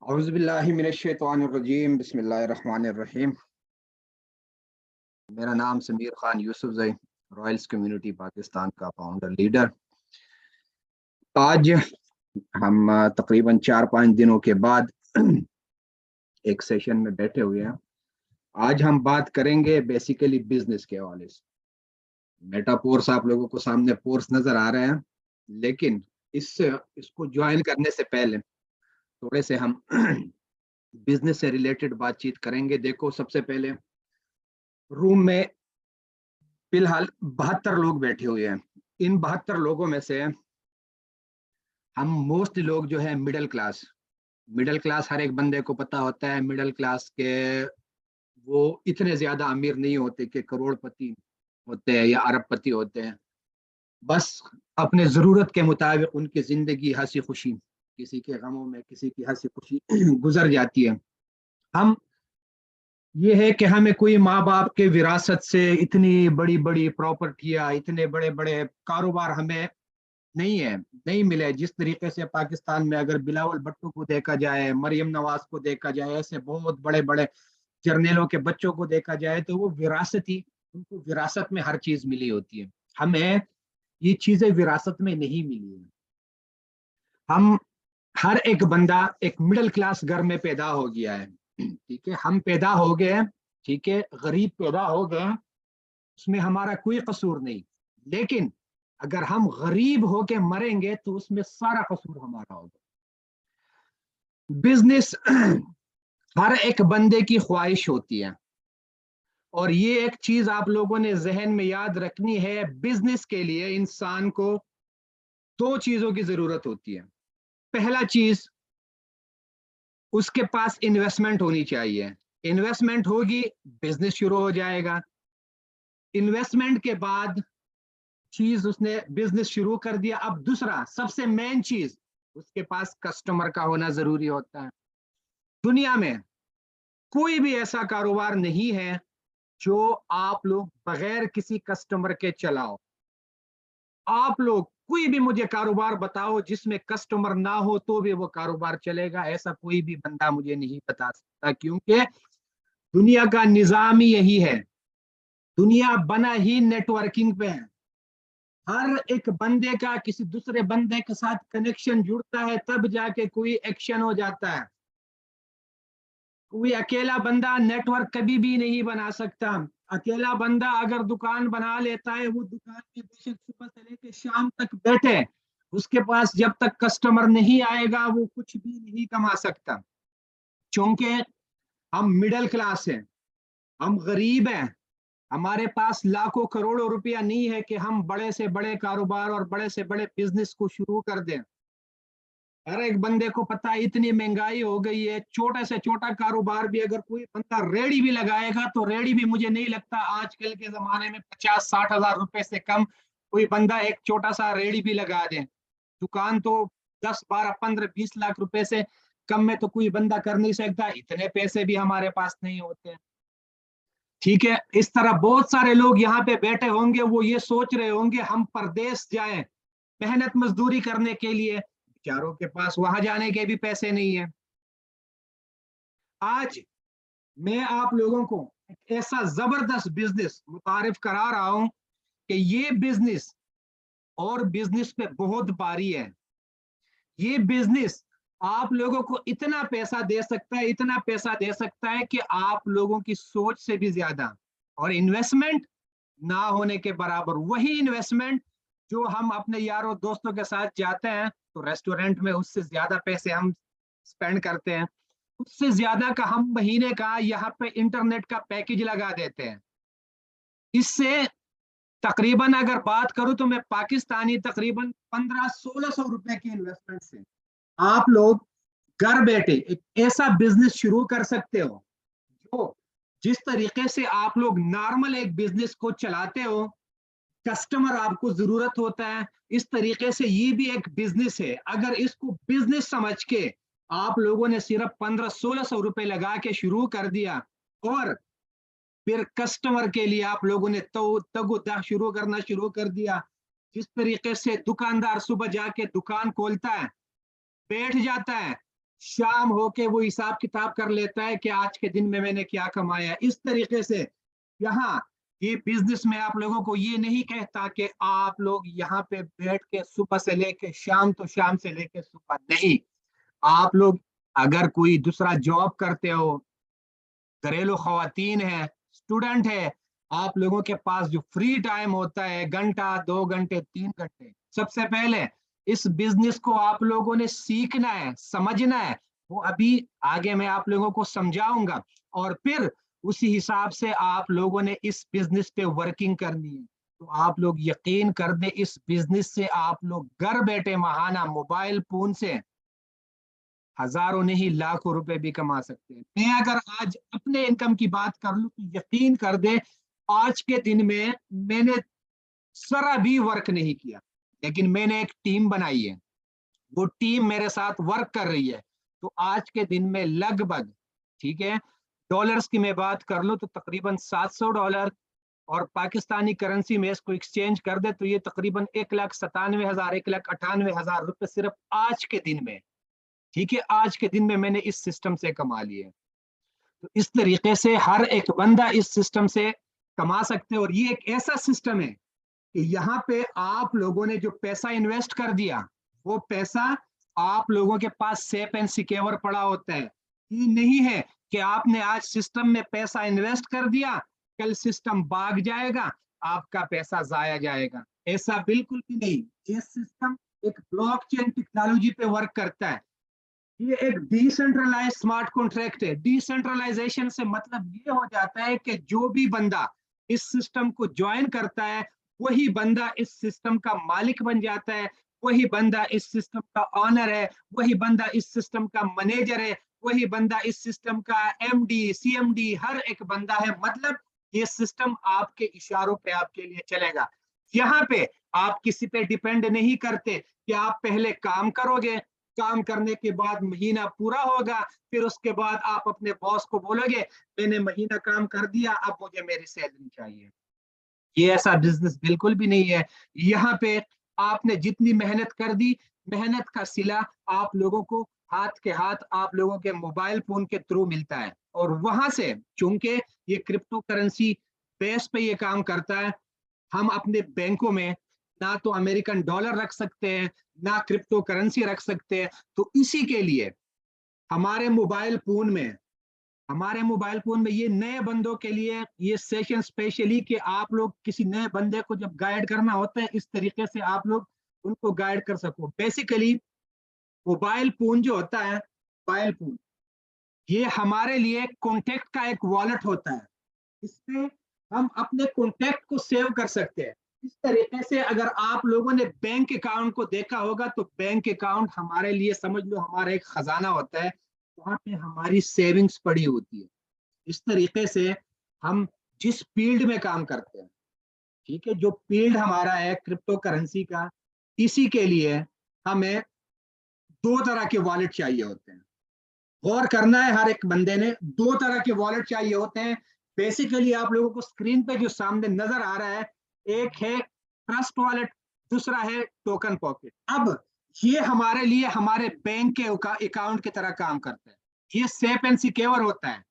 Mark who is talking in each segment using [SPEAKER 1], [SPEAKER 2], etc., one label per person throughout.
[SPEAKER 1] औज़ुबिल्लाहि मिनश्शैतानिर्रजीम बिस्मिल्लाहिर्रहमानिर्रहीम। मेरा नाम समीर खान यूसुफ़ज़ई, रॉयल्स कम्युनिटी पाकिस्तान का फाउंडर लीडर। आज हम तकरीबन 4-5 दिनों के बाद एक सेशन में बैठे हुए हैं। आज हम बात करेंगे बेसिकली बिज़नेस के हवाले से। मेटाफोर्स आप लोगों को सामने फोर्स नज़र आ रहे हैं, लेकिन इसको जॉइन करने से पहले थोड़े से हम बिज़नेस से रिलेटेड बातचीत करेंगे। देखो, सबसे पहले रूम में फिलहाल 72 लोग बैठे हुए हैं। इन 72 लोगों में से हम मोस्ट लोग जो है मिडिल क्लास हर एक बंदे को पता होता है। मिडिल क्लास के वो इतने ज्यादा अमीर नहीं होते कि करोड़पति होते हैं या अरबपति होते हैं। बस अपने जरूरत के मुताबिक उनकी जिंदगी हंसी खुशी, किसी के गमों में किसी की हंसी खुशी गुजर जाती है। हम ये है कि हमें कोई माँ बाप के विरासत से इतनी बड़ी बड़ी प्रॉपर्टियां, इतने बड़े बड़े कारोबार हमें नहीं है, नहीं मिले। जिस तरीके से पाकिस्तान में अगर बिलावल भुट्टो को देखा जाए, मरियम नवाज को देखा जाए, ऐसे बहुत बड़े बड़े जर्नेलों के बच्चों को देखा जाए, तो वो विरासती, उनको विरासत में हर चीज मिली होती है। हमें ये चीजें विरासत में नहीं मिली है। हम हर एक बंदा एक मिडिल क्लास घर में पैदा हो गया है। ठीक है, हम पैदा हो गए हैं, ठीक है, गरीब पैदा हो गए हैं, उसमें हमारा कोई कसूर नहीं। लेकिन अगर हम गरीब होके मरेंगे तो उसमें सारा कसूर हमारा होगा। बिजनेस हर एक बंदे की ख्वाहिश होती है, और ये एक चीज आप लोगों ने जहन में याद रखनी है। बिजनेस के लिए इंसान को दो चीजों की जरूरत होती है। पहला चीज, उसके पास इन्वेस्टमेंट होनी चाहिए। इन्वेस्टमेंट होगी, बिजनेस शुरू हो जाएगा। इन्वेस्टमेंट के बाद चीज, उसने बिजनेस शुरू कर दिया। अब दूसरा सबसे मेन चीज, उसके पास कस्टमर का होना जरूरी होता है। दुनिया में कोई भी ऐसा कारोबार नहीं है जो आप लोग बगैर किसी कस्टमर के चलाओ। आप लोग कोई भी मुझे कारोबार बताओ जिसमें कस्टमर ना हो तो भी वो कारोबार चलेगा, ऐसा कोई भी बंदा मुझे नहीं बता सकता। क्योंकि दुनिया का निजाम ही यही है। दुनिया बना ही नेटवर्किंग पे है। हर एक बंदे का किसी दूसरे बंदे के साथ कनेक्शन जुड़ता है, तब जाके कोई एक्शन हो जाता है। कोई अकेला बंदा नेटवर्क कभी भी नहीं बना सकता। अकेला बंदा अगर दुकान बना लेता है, वो दुकान में बेशक सुबह से लेकर शाम तक बैठे, उसके पास जब तक कस्टमर नहीं आएगा वो कुछ भी नहीं कमा सकता। क्योंकि हम मिडिल क्लास हैं, हम गरीब हैं, हमारे पास लाखों करोड़ों रुपया नहीं है कि हम बड़े से बड़े कारोबार और बड़े से बड़े बिजनेस को शुरू कर दें। हर एक बंदे को पता है इतनी महंगाई हो गई है। छोटे से छोटा कारोबार भी अगर कोई बंदा रेडी भी लगाएगा तो रेडी भी मुझे नहीं लगता आजकल के जमाने में 50-60 हजार रुपए से कम कोई बंदा एक छोटा सा रेडी भी लगा दे। दुकान तो 10, 12, 15, 20 लाख रुपए से कम में तो कोई बंदा कर नहीं सकता। इतने पैसे भी हमारे पास नहीं होते। ठीक है, इस तरह बहुत सारे लोग यहाँ पे बैठे होंगे, वो ये सोच रहे होंगे हम परदेश जाएं मेहनत मजदूरी करने के लिए। बेचारों के पास वहां जाने के भी पैसे नहीं है। आज मैं आप लोगों को एक ऐसा जबरदस्त बिजनेस मुतारिफ करा रहा हूं कि ये बिजनेस और बिजनेस पे बहुत भारी है। ये बिजनेस आप लोगों को इतना पैसा दे सकता है, इतना पैसा दे सकता है कि आप लोगों की सोच से भी ज्यादा, और इन्वेस्टमेंट ना होने के बराबर। वही इन्वेस्टमेंट जो हम अपने यारों दोस्तों के साथ जाते हैं तो रेस्टोरेंट में उससे ज्यादा पैसे हम स्पेंड करते हैं, उससे ज्यादा का हम महीने का यहाँ पे इंटरनेट का पैकेज लगा देते हैं। इससे तकरीबन अगर बात करूं तो मैं पाकिस्तानी तकरीबन 1500-1600 रुपए की इन्वेस्टमेंट से आप लोग घर बैठे एक ऐसा बिजनेस शुरू कर सकते हो जो, जिस तरीके से आप लोग नॉर्मल एक बिजनेस को चलाते हो, कस्टमर आपको जरूरत होता है, इस तरीके से ये भी एक बिजनेस है। अगर इसको बिजनेस समझ के आप लोगों ने सिर्फ 1500-1600 रुपए लगा के शुरू कर दिया, और फिर कस्टमर के लिए आप लोगों ने तो तगोदा शुरू करना शुरू कर दिया। जिस तरीके से दुकानदार सुबह जाके दुकान खोलता है, बैठ जाता है, शाम होके वो हिसाब किताब कर लेता है कि आज के दिन में मैंने क्या कमाया। इस तरीके से यहाँ ये बिजनेस में आप लोगों को ये नहीं कहता कि आप लोग यहाँ पे बैठ के सुबह से लेके शाम, तो शाम से लेके सुबह नहीं। आप लोग अगर कोई दूसरा जॉब करते हो, घरेलू खवातीन है, स्टूडेंट है, आप लोगों के पास जो फ्री टाइम होता है, घंटा, 2 घंटे, 3 घंटे, सबसे पहले इस बिजनेस को आप लोगों ने सीखना है, समझना है। वो अभी आगे मैं आप लोगों को समझाऊंगा, और फिर उसी हिसाब से आप लोगों ने इस बिजनेस पे वर्किंग करनी है। तो आप लोग यकीन कर दे, इस बिजनेस से आप लोग घर बैठे महाना मोबाइल फोन से हजारों नहीं लाखों रुपए भी कमा सकते हैं। मैं अगर आज अपने इनकम की बात कर लूं तो यकीन कर दे, आज के दिन में मैंने जरा भी वर्क नहीं किया, लेकिन मैंने एक टीम बनाई है, वो टीम मेरे साथ वर्क कर रही है। तो आज के दिन में लगभग, ठीक है, डॉलर्स की मैं बात कर लूं तो तकरीबन $700, और पाकिस्तानी करेंसी में इसको एक्सचेंज कर दे तो ये तकरीबन 1,97,000, 1,98,000 रुपए सिर्फ आज के दिन में, ठीक है, आज के दिन में मैंने इस सिस्टम से कमा लिए। तो इस तरीके से हर एक बंदा इस सिस्टम से कमा सकते हैं। और ये एक ऐसा सिस्टम है कि यहाँ पे आप लोगों ने जो पैसा इन्वेस्ट कर दिया, वो पैसा आप लोगों के पास सेफ एंड सिक्योर पड़ा होता है। ये नहीं है कि आपने आज सिस्टम में पैसा इन्वेस्ट कर दिया, कल सिस्टम भाग जाएगा, आपका पैसा जाया जाएगा, ऐसा बिल्कुल भी नहीं। ये सिस्टम एक ब्लॉकचेन टेक्नोलॉजी पे वर्क करता है। ये एक डिसेंट्रलाइज स्मार्ट कॉन्ट्रैक्ट है। डिसेंट्रलाइजेशन से मतलब ये हो जाता है कि जो भी बंदा इस सिस्टम को ज्वाइन करता है, वही बंदा इस सिस्टम का मालिक बन जाता है, वही बंदा इस सिस्टम का ऑनर है, वही बंदा इस सिस्टम का मैनेजर है, वही बंदा इस सिस्टम का एमडी, सीएमडी, हर एक बंदा है। मतलब ये सिस्टम आपके इशारों पे आपके लिए चलेगा। यहाँ पे आप किसी पे डिपेंड नहीं करते कि आप पहले काम करोगे, काम करने के बाद महीना पूरा होगा, फिर उसके बाद आप अपने बॉस को बोलोगे मैंने महीना काम कर दिया, अब मुझे मेरी सैलरी चाहिए। ये ऐसा बिजनेस बिल्कुल भी नहीं है। यहाँ पे आपने जितनी मेहनत कर दी, मेहनत का सिला आप लोगों को हाथ के हाथ आप लोगों के मोबाइल फोन के थ्रू मिलता है। और वहां से, चूंकि ये क्रिप्टो करेंसी बेस पे ये काम करता है, हम अपने बैंकों में ना तो अमेरिकन डॉलर रख सकते हैं, ना क्रिप्टो करेंसी रख सकते हैं। तो इसी के लिए हमारे मोबाइल फोन में, हमारे मोबाइल फोन में ये नए बंदों के लिए ये सेशन स्पेशली, कि आप लोग किसी नए बंदे को जब गाइड करना होता है, इस तरीके से आप लोग उनको गाइड कर सको। बेसिकली मोबाइल फोन जो होता है, मोबाइल फोन ये हमारे लिए कॉन्टेक्ट का एक वॉलेट होता है। इसमें हम अपने कॉन्टेक्ट को सेव कर सकते हैं। इस तरीके से अगर आप लोगों ने बैंक अकाउंट को देखा होगा, तो बैंक अकाउंट हमारे लिए समझ लो हमारा एक खजाना होता है, वहां पे हमारी सेविंग्स पड़ी होती है। इस तरीके से हम जिस फील्ड में काम करते हैं, ठीक है, जो फील्ड हमारा है क्रिप्टो करेंसी का, इसी के लिए हमें दो तरह के वॉलेट चाहिए होते हैं। गौर करना है, हर एक बंदे ने दो तरह के वॉलेट चाहिए होते हैं। बेसिकली आप लोगों को स्क्रीन पे जो सामने नजर आ रहा है, एक है ट्रस्ट वॉलेट, दूसरा है टोकन पॉकेट। अब ये हमारे लिए हमारे बैंक के अकाउंट की तरह काम करता है। ये सेफ एंड सिक्योर होता है।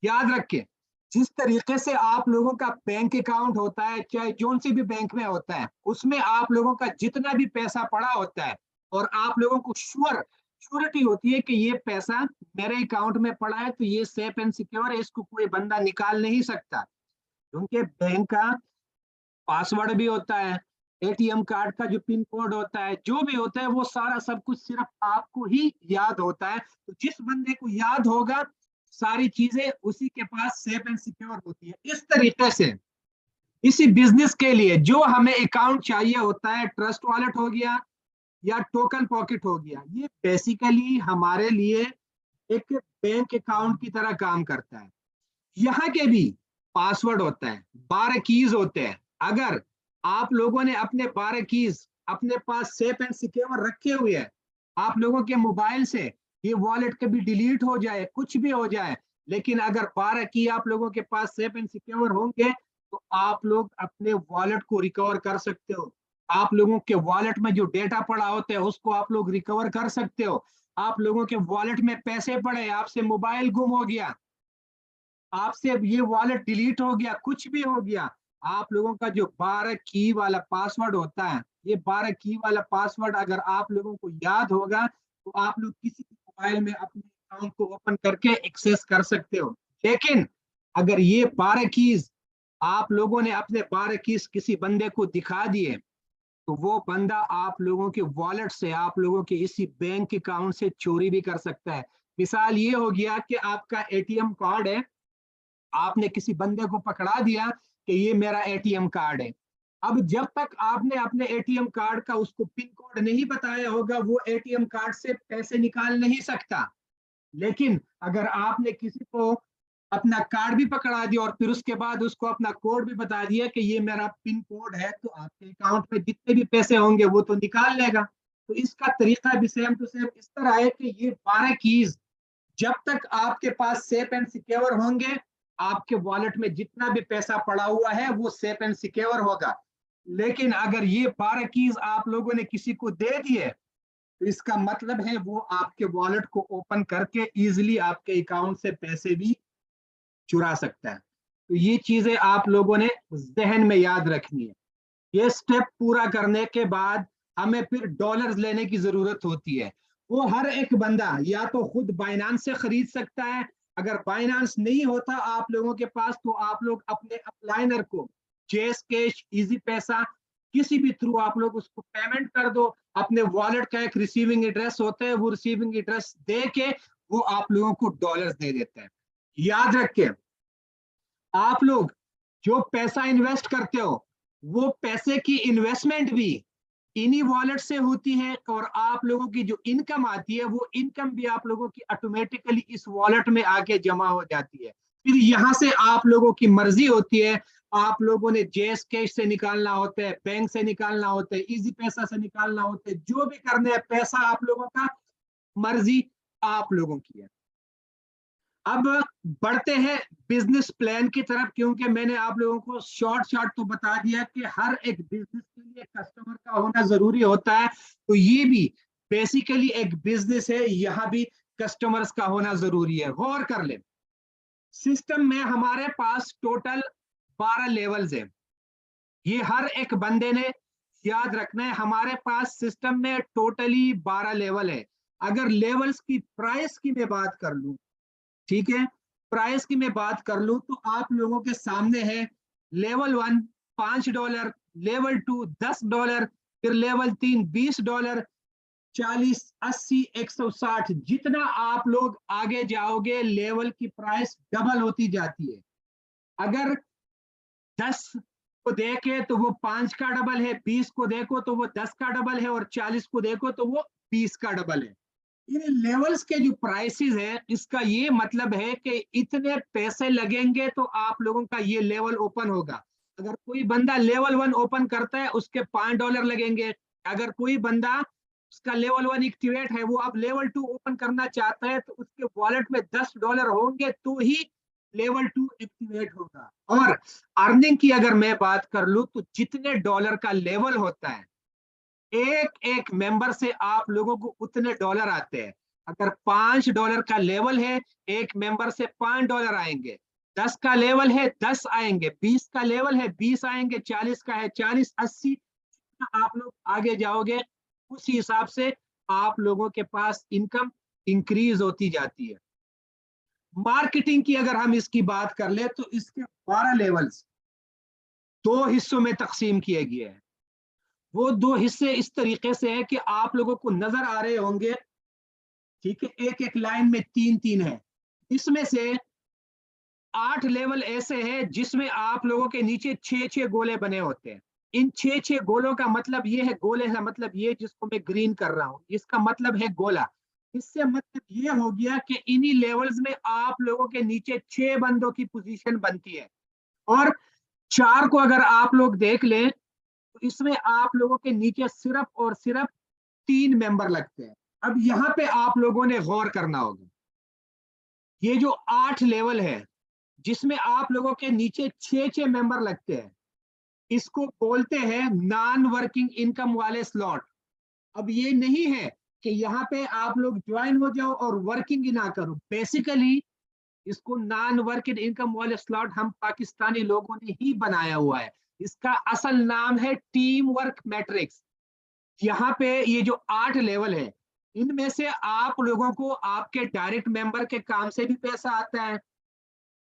[SPEAKER 1] याद रखिए, जिस तरीके से आप लोगों का बैंक अकाउंट होता है, चाहे जोन सी भी बैंक में होता है, उसमें आप लोगों का जितना भी पैसा पड़ा होता है, और आप लोगों को श्योरिटी होती है कि ये पैसा मेरे अकाउंट में पड़ा है, तो ये सेफ एंड सिक्योर है, इसको कोई बंदा निकाल नहीं सकता। क्योंकि बैंक का पासवर्ड भी होता है, एटीएम कार्ड का जो पिन कोड होता है, जो भी होता है, वो सारा सब कुछ सिर्फ आपको ही याद होता है। तो जिस बंदे को याद होगा, सारी चीजें उसी के पास सेफ एंड सिक्योर होती है। इस तरीके से इसी बिजनेस के लिए जो हमें अकाउंट चाहिए होता है, ट्रस्ट वॉलेट हो गया या टोकन पॉकेट हो गया, ये बेसिकली हमारे लिए एक बैंक अकाउंट की तरह काम करता है। यहाँ के भी पासवर्ड होता है, 12 कीज होते हैं। अगर आप लोगों ने अपने 12 कीज अपने पास सेफ एंड सिक्योर रखे हुए हैं, आप लोगों के मोबाइल से ये वॉलेट कभी डिलीट हो जाए, कुछ भी हो जाए, लेकिन अगर 12 की आप लोगों के पास सेफ एंड सिक्योर होंगे, तो आप लोग अपने वॉलेट को रिकवर कर सकते हो। आप लोगों के वॉलेट में जो डेटा पड़ा होता है उसको आप लोग रिकवर कर सकते हो। आप लोगों के वॉलेट में पैसे पड़े, आपसे मोबाइल गुम हो गया, आपसे अब ये वॉलेट डिलीट हो गया, कुछ भी हो गया, आप लोगों का जो 12 की वाला पासवर्ड होता है, ये 12 की वाला पासवर्ड अगर आप लोगों को याद होगा तो आप लोग किसी भी मोबाइल में अपने अकाउंट को ओपन करके एक्सेस कर सकते हो। लेकिन अगर ये 12 कीज आप लोगों ने अपने 12 कीज किसी बंदे को दिखा दिए तो वो बंदा आप लोगों के वॉलेट से, आप लोगों के इसी बैंक अकाउंट से चोरी भी कर सकता है। मिसाल ये हो गया कि आपका एटीएम कार्ड है, आपने किसी बंदे को पकड़ा दिया कि ये मेरा एटीएम कार्ड है। अब जब तक आपने अपने एटीएम कार्ड का उसको पिन कोड नहीं बताया होगा वो एटीएम कार्ड से पैसे निकाल नहीं सकता। लेकिन अगर आपने किसी को अपना कार्ड भी पकड़ा दिया और फिर उसके बाद उसको अपना कोड भी बता दिया कि ये मेरा पिन कोड है, तो आपके अकाउंट में जितने भी पैसे होंगे वो तो निकाल लेगा। तो इसका तरीका भी सेम टू सेम इस तरह है कि ये 12 कीज जब तक आपके पास सेफ एंड सिक्योर होंगे, आपके वॉलेट में जितना भी पैसा पड़ा हुआ है वो सेफ एंड सिक्योर होगा। लेकिन अगर ये 12 कीज आप लोगों ने किसी को दे दिए तो इसका मतलब है वो आपके वॉलेट को ओपन करके इजीली आपके अकाउंट से पैसे भी चुरा सकता है। तो ये चीजें आप लोगों ने जहन में याद रखनी है। ये स्टेप पूरा करने के बाद हमें फिर डॉलर्स लेने की जरूरत होती है। वो हर एक बंदा या तो खुद बाइनांस से खरीद सकता है, अगर बाइनांस नहीं होता आप लोगों के पास तो आप लोग अपने अपलाइनर को जेस कैश, इजी पैसा, किसी भी थ्रू आप लोग उसको पेमेंट कर दो। अपने वॉलेट का एक रिसीविंग एड्रेस होता है, वो रिसीविंग एड्रेस दे के वो आप लोगों को डॉलर्स दे देते हैं। याद रखें, आप लोग जो पैसा इन्वेस्ट करते हो वो पैसे की इन्वेस्टमेंट भी इन्हीं वॉलेट से होती है, और आप लोगों की जो इनकम आती है वो इनकम भी आप लोगों की ऑटोमेटिकली इस वॉलेट में आके जमा हो जाती है। फिर यहाँ से आप लोगों की मर्जी होती है, आप लोगों ने जेस कैश से निकालना होता है, बैंक से निकालना होता है, इजी पैसा से निकालना होता है, जो भी करना है पैसा आप लोगों का, मर्जी आप लोगों की है। अब बढ़ते हैं बिजनेस प्लान की तरफ, क्योंकि मैंने आप लोगों को शॉर्ट शॉर्ट तो बता दिया कि हर एक बिजनेस के लिए कस्टमर का होना जरूरी होता है, तो ये भी बेसिकली एक बिजनेस है, यहाँ भी कस्टमर्स का होना जरूरी है। गौर कर ले, सिस्टम में हमारे पास टोटल 12 लेवल्स है। ये हर एक बंदे ने याद रखना है, हमारे पास सिस्टम में टोटली 12 लेवल है। अगर लेवल्स की प्राइस की मैं बात कर लूं, ठीक है, प्राइस की मैं बात कर लूं तो आप लोगों के सामने है लेवल 1 $5, लेवल 2 $10, फिर लेवल 3 $20, 40, 80, 160, जितना आप लोग आगे जाओगे लेवल की प्राइस डबल होती जाती है। अगर 10 को देखे तो वो 5 का डबल है, 20 को देखो तो वो 10 का डबल है, और 40 को देखो तो वो 20 का डबल है। इन लेवल्स के जो प्राइसेस है इसका ये मतलब है कि इतने पैसे लगेंगे तो आप लोगों का ये लेवल ओपन होगा। अगर कोई बंदा लेवल 1 ओपन करता है उसके $5 लगेंगे। अगर कोई बंदा, उसका लेवल 1 एक्टिवेट है, वो अब लेवल 2 ओपन करना चाहता है तो उसके वॉलेट में $10 होंगे तो ही लेवल 2 एक्टिवेट होगा। और अर्निंग की अगर मैं बात कर लूं तो जितने डॉलर का लेवल होता है एक एक मेंबर से आप लोगों को उतने डॉलर आते हैं। अगर $5 का लेवल है, एक मेंबर से $5 आएंगे। 10 का लेवल है 10 आएंगे, 20 का लेवल है 20 आएंगे, 40 का है 40, 80, आप लोग आगे जाओगे उस हिसाब से आप लोगों के पास इनकम इंक्रीज होती जाती है। मार्केटिंग की अगर हम इसकी बात कर ले तो इसके 12 लेवल्स दो हिस्सों में तकसीम किए गए हैं। वो दो हिस्से इस तरीके से है कि आप लोगों को नजर आ रहे होंगे, ठीक है, एक एक लाइन में 3-3 है। इसमें से 8 लेवल ऐसे हैं जिसमें आप लोगों के नीचे 6-6 गोले बने होते हैं। इन 6-6 गोलों का मतलब ये है, गोले का मतलब ये जिसको मैं ग्रीन कर रहा हूं, इसका मतलब है गोला। इससे मतलब ये हो गया कि इन्हीं लेवल्स में आप लोगों के नीचे 6 बंदों की पोजीशन बनती है, और 4 को अगर आप लोग देख लें तो इसमें आप लोगों के नीचे सिर्फ और सिर्फ 3 मेंबर लगते हैं। अब यहाँ पे आप लोगों ने गौर करना होगा, ये जो 8 लेवल है जिसमें आप लोगों के नीचे 6-6 मेंबर लगते हैं, इसको बोलते हैं नॉन वर्किंग इनकम वाले स्लॉट। अब ये नहीं है कि यहाँ पे आप लोग ज्वाइन हो जाओ और वर्किंग ही ना करो। बेसिकली इसको नॉन वर्किंग इनकम वाले स्लॉट हम पाकिस्तानी लोगों ने ही बनाया हुआ है। इसका असल नाम है टीम वर्क मैट्रिक्स। यहाँ पे ये जो 8 लेवल है, इनमें से आप लोगों को आपके डायरेक्ट मेंबर के काम से भी पैसा आता है,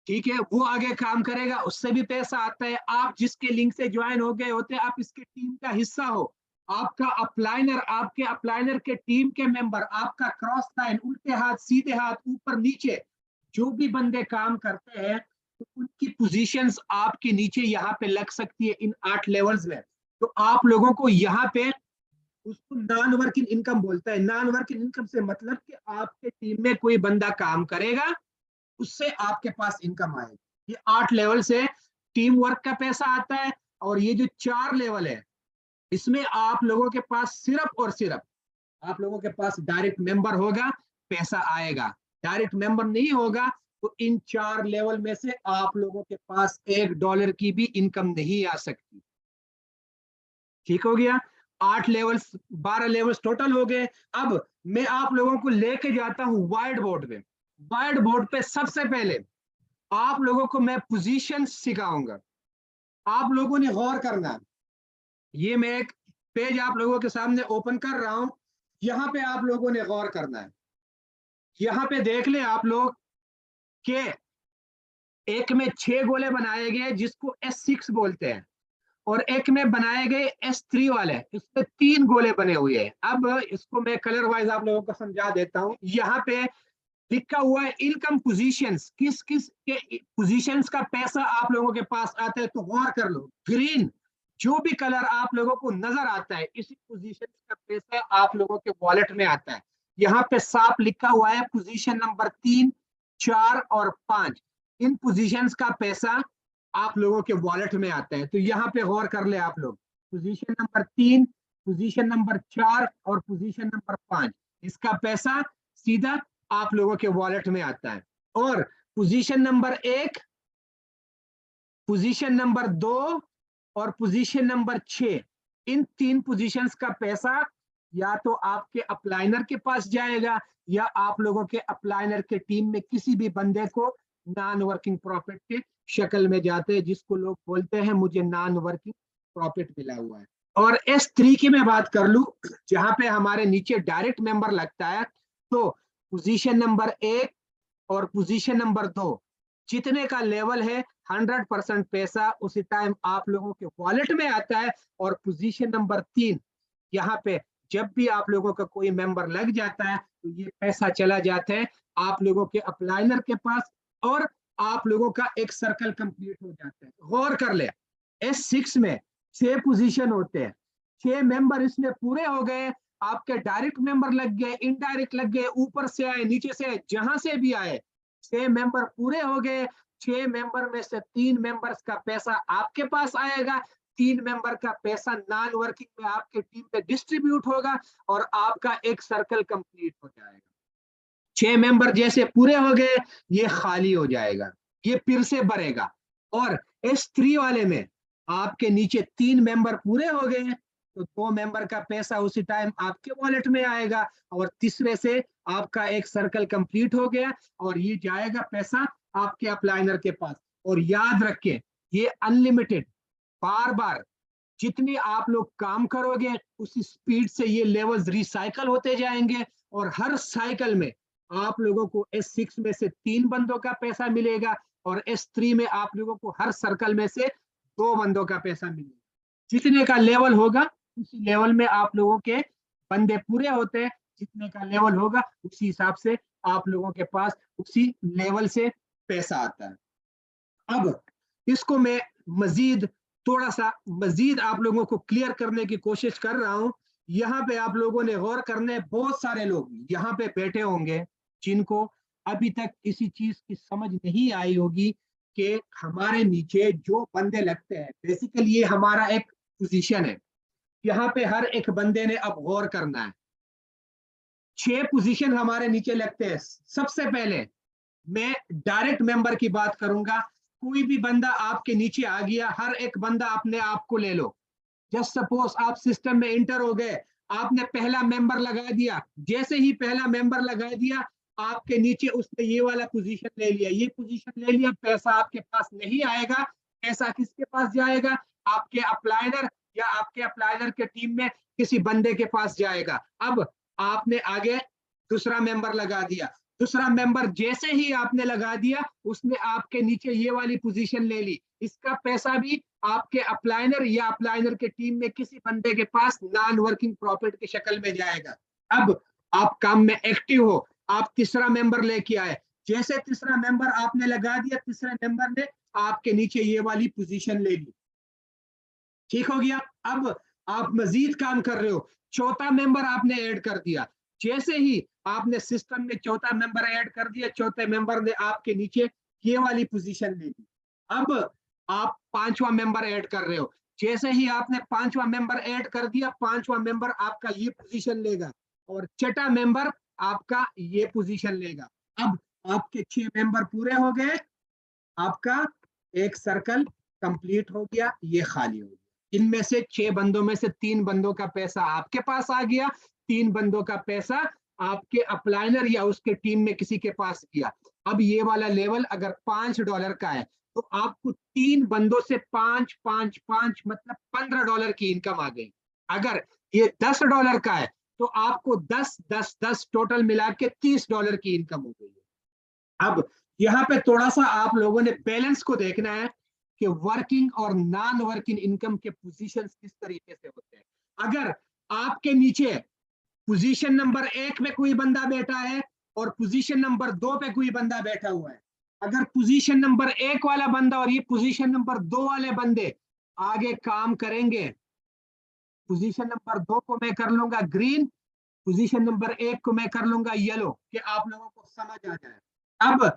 [SPEAKER 1] ठीक है, वो आगे काम करेगा उससे भी पैसा आता है। आप जिसके लिंक से ज्वाइन हो गए होते हैं, आप इसके टीम का हिस्सा हो, आपका अपलाइनर, आपके अपलाइनर के टीम के मेंबर, आपका क्रॉस लाइन, उल्टे हाथ सीधे हाथ ऊपर नीचे जो भी बंदे काम करते हैं, तो उनकी पोजीशंस आपके नीचे यहाँ पे लग सकती है इन 8 लेवल्स में। तो आप लोगों को यहाँ पे, उसको नॉन वर्किंग इनकम बोलता है। नॉन वर्किंग इनकम से मतलब कि आपके टीम में कोई बंदा काम करेगा, उससे आपके पास इनकम आएगी। ये 8 लेवल से टीम वर्क का पैसा आता है। और ये जो 4 लेवल है, इसमें आप लोगों के पास सिर्फ और सिर्फ आप लोगों के पास डायरेक्ट मेंबर होगा, पैसा आएगा। डायरेक्ट मेंबर नहीं होगा तो इन 4 लेवल में से आप लोगों के पास $1 की भी इनकम नहीं आ सकती। ठीक हो गया? 8 लेवल्स, 12 लेवल्स टोटल हो गए। अब मैं आप लोगों को लेके जाता हूं व्हाइट बोर्ड पे। व्हाइट बोर्ड पे सबसे पहले आप लोगों को मैं पोजीशन सिखाऊंगा। आप लोगों ने गौर करना है। ये मैं एक पेज आप लोगों के सामने ओपन कर रहा हूं, यहां पे आप लोगों ने गौर करना है। यहां पे देख ले आप लोग के एक में 6 गोले बनाए गए जिसको S6 बोलते हैं, और एक में बनाए गए S3 वाले, इसमें 3 गोले बने हुए हैं। अब इसको मैं कलर वाइज आप लोगों को समझा देता हूं। यहाँ पे लिखा हुआ है इनकम पोजीशंस, किस किस के पोजीशंस का पैसा आप लोगों के पास आता है। तो गौर कर लो, ग्रीन जो भी कलर आप लोगों को नजर आता है, इसी पोजीशन का पैसा आप लोगों के वॉलेट में आता है। यहाँ पे साफ लिखा हुआ है पोजीशन नंबर 3, 4 और 5, इन पोजीशंस का पैसा आप लोगों के वॉलेट में आता है। तो यहाँ पे गौर कर ले आप लोग, पोजीशन नंबर 3, पोजीशन नंबर 4 और पोजीशन नंबर 5, इसका पैसा सीधा आप लोगों के वॉलेट में आता है। और पोजीशन नंबर 1, पोजीशन नंबर 2 और पोजीशन नंबर 6, इन 3 पोजीशंस का पैसा या तो आपके अपलाइनर के पास जाएगा, या आप लोगों के अपलाइनर के टीम में किसी भी बंदे को नॉन वर्किंग प्रॉफिट के शक्ल में जाते हैं, जिसको लोग बोलते हैं मुझे नॉन वर्किंग प्रॉफिट मिला हुआ है। और S3 की मैं बात कर लूं, जहां पे हमारे नीचे डायरेक्ट मेंबर लगता है, तो पोजीशन नंबर 1 और पोजीशन नंबर 2 जितने का लेवल है 100% पैसा उसी टाइम आप लोगों के वॉलेट में आता है। और पोजीशन नंबर 3, यहाँ पे जब भी आप लोगों का कोई मेंबर लग जाता है तो ये पैसा चला जाता है आप लोगों के अपलाइनर के पास, और आप लोगों का एक सर्कल कंप्लीट हो जाता है। गौर कर ले, S6 में 6 पोजीशन होते हैं, 6 मेंबर इसमें पूरे हो गए। आपके डायरेक्ट मेंबर लग गए, इनडायरेक्ट लग गए, ऊपर से आए नीचे से आए, जहां से भी आए, 6 मेंबर पूरे हो गए। 6 मेंबर में से 3 मेंबर्स का पैसा आपके पास आएगा, 3 मेंबर का पैसा नॉन वर्किंग में आपके टीम पे डिस्ट्रीब्यूट होगा, और आपका एक सर्कल कंप्लीट हो जाएगा। 6 मेंबर जैसे पूरे हो गए, ये खाली हो जाएगा, ये फिर से भरेगा। और S3 वाले में आपके नीचे 3 मेंबर पूरे हो गए, तो 2 मेंबर का पैसा उसी टाइम आपके वॉलेट में आएगा, और तीसरे से आपका एक सर्कल कंप्लीट हो गया, और ये जाएगा पैसा आपके अपलाइनर के पास। और याद रखें, ये अनलिमिटेड, बार बार जितनी आप लोग काम करोगे उसी स्पीड से ये लेवल्स रिसाइकल होते जाएंगे, और हर साइकिल में आप लोगों को S6 में से 3 बंदों का पैसा मिलेगा, और S3 में आप लोगों को हर सर्कल में से 2 बंदों का पैसा मिलेगा। जितने का लेवल होगा उसी लेवल में आप लोगों के बंदे पूरे होते हैं, जितने का लेवल होगा उसी हिसाब से आप लोगों के पास उसी लेवल से पैसा आता है। अब इसको मैं मजीद थोड़ा सा मजीद आप लोगों को क्लियर करने की कोशिश कर रहा हूं। यहाँ पे आप लोगों ने गौर करने, बहुत सारे लोग यहाँ पे बैठे होंगे जिनको अभी तक किसी चीज की समझ नहीं आई होगी कि हमारे नीचे जो बंदे लगते हैं, बेसिकली ये हमारा एक पोजीशन है। यहाँ पे हर एक बंदे ने अब गौर करना है। 6 पोजीशन हमारे नीचे लगते हैं। सबसे पहले मैं डायरेक्ट मेंबर की बात करूंगा। कोई भी बंदा आपके नीचे आ गया, हर एक बंदा अपने आप को ले लो। जस्ट सपोज आप सिस्टम में इंटर हो गए, आपने पहला मेंबर लगा दिया, जैसे ही पहला मेंबर लगा दिया आपके नीचे उसने ये वाला पोजीशन ले लिया, ये पोजीशन ले लिया, पैसा आपके पास नहीं आएगा। पैसा किसके पास जाएगा? आपके अप्लायनर या आपके अप्लायनर के टीम में किसी बंदे के पास जाएगा। अब आपने आगे दूसरा मेंबर लगा दिया, दूसरा मेंबर जैसे ही आपने लगा दिया उसने आपके नीचे ये वाली पोजीशन ले ली, इसका पैसा भी आपके अप्लायनर या अप्लायनर के टीम में किसी बंदे के पास नॉन वर्किंग प्रॉफिट की शक्ल में जाएगा। अब आप काम में एक्टिव हो, आप तीसरा मेंबर लेके आए, जैसे तीसरा मेंबर आपने लगा दिया, तीसरे मेंबर ने आपके नीचे ये वाली पोजीशन ले ली, ठीक हो गया। अब आप मजीद काम कर रहे हो, चौथा मेंबर आपने ऐड कर दिया, जैसे ही आपने सिस्टम में चौथा मेंबर ऐड कर दिया, चौथे मेंबर ने आपके नीचे ये वाली पोजीशन ले ली। अब आप पांचवा मेंबर ऐड कर रहे हो, जैसे ही आपने पांचवा मेंबर ऐड कर दिया, पांचवा मेंबर आपका ये पोजीशन लेगा और छठा मेंबर आपका ये पोजीशन लेगा। अब आपके 6 मेंबर पूरे हो गए, आपका एक सर्कल कंप्लीट हो गया, ये खाली हो गया। इनमें से 6 बंदों में से 3 बंदों का पैसा आपके पास आ गया, 3 बंदों का पैसा आपके अप्लायनर या उसके टीम में किसी के पास गया। अब ये वाला लेवल अगर $5 का है तो आपको 3 बंदों से 5 5 5 मतलब $15 की इनकम आ गई। अगर ये $10 का है तो आपको 10 10 10 टोटल मिला के $30 की इनकम हो गई है। अब यहाँ पे थोड़ा सा आप लोगों ने बैलेंस को देखना है कि वर्किंग और नॉन वर्किंग इनकम के पोजीशंस किस तरीके से होते हैं। अगर आपके नीचे पोजीशन नंबर 1 में कोई बंदा बैठा है और पोजीशन नंबर 2 पे कोई बंदा बैठा हुआ है, अगर पोजीशन नंबर 1 वाला बंदा और ये पोजीशन नंबर 2 वाले बंदे आगे काम करेंगे, पोजीशन नंबर 2 को मैं कर लूंगा ग्रीन, पोजीशन नंबर 1 को मैं कर लूंगा येलो, कि आप लोगों को समझ आ जाए। अब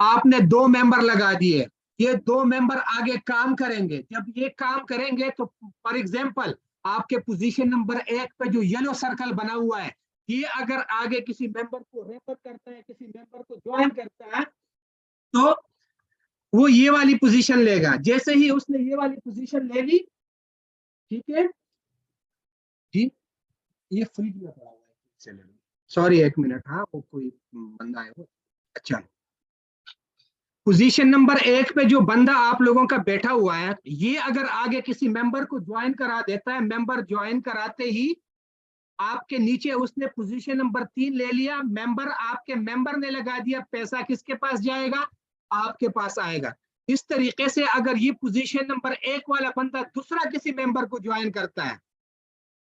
[SPEAKER 1] आपने 2 मेंबर लगा दिए, ये 2 मेंबर आगे काम करेंगे, जब ये काम करेंगे तो फॉर एग्जांपल आपके पोजीशन नंबर 1 पे जो येलो सर्कल बना हुआ है, ये अगर आगे किसी मेंबर को रेफर करता है, किसी मेंबर को ज्वाइन करता है, तो वो ये वाली पोजीशन लेगा। जैसे ही उसने ये वाली पोजीशन ले ली, ठीक है जी, ये फ्रिज में पड़ा हुआ है, सॉरी 1 मिनट, हाँ वो कोई बंदा है वो। अच्छा, पोजीशन नंबर 1 पे जो बंदा आप लोगों का बैठा हुआ है, ये अगर आगे किसी मेंबर को ज्वाइन करा देता है, मेंबर ज्वाइन कराते ही आपके नीचे उसने पोजीशन नंबर 3 ले लिया, मेंबर आपके मेंबर ने लगा दिया, पैसा किसके पास जाएगा? आपके पास आएगा। इस तरीके से अगर ये पोजीशन नंबर 1 वाला बंदा दूसरा किसी मेंबर को ज्वाइन करता है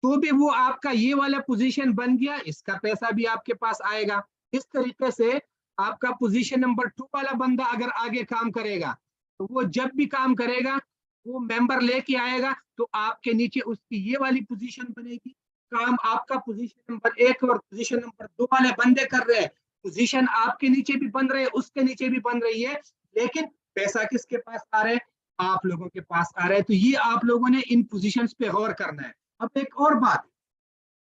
[SPEAKER 1] तो भी वो आपका ये वाला पोजीशन बन गया, इसका पैसा भी आपके पास आएगा। इस तरीके से आपका पोजीशन नंबर 2 वाला बंदा अगर आगे काम करेगा तो वो जब भी काम करेगा वो मेंबर लेके आएगा, तो आपके नीचे उसकी ये वाली पोजीशन बनेगी। काम आपका पोजीशन नंबर 1 और पोजीशन नंबर 2 वाले बंदे कर रहे हैं, पोजीशन आपके नीचे भी बन रहे हैं, उसके नीचे भी बन रही है, लेकिन पैसा किसके पास आ रहा है? आप लोगों के पास आ रहा है। तो ये आप लोगों ने इन पोजीशंस पे गौर करना है। अब एक और बात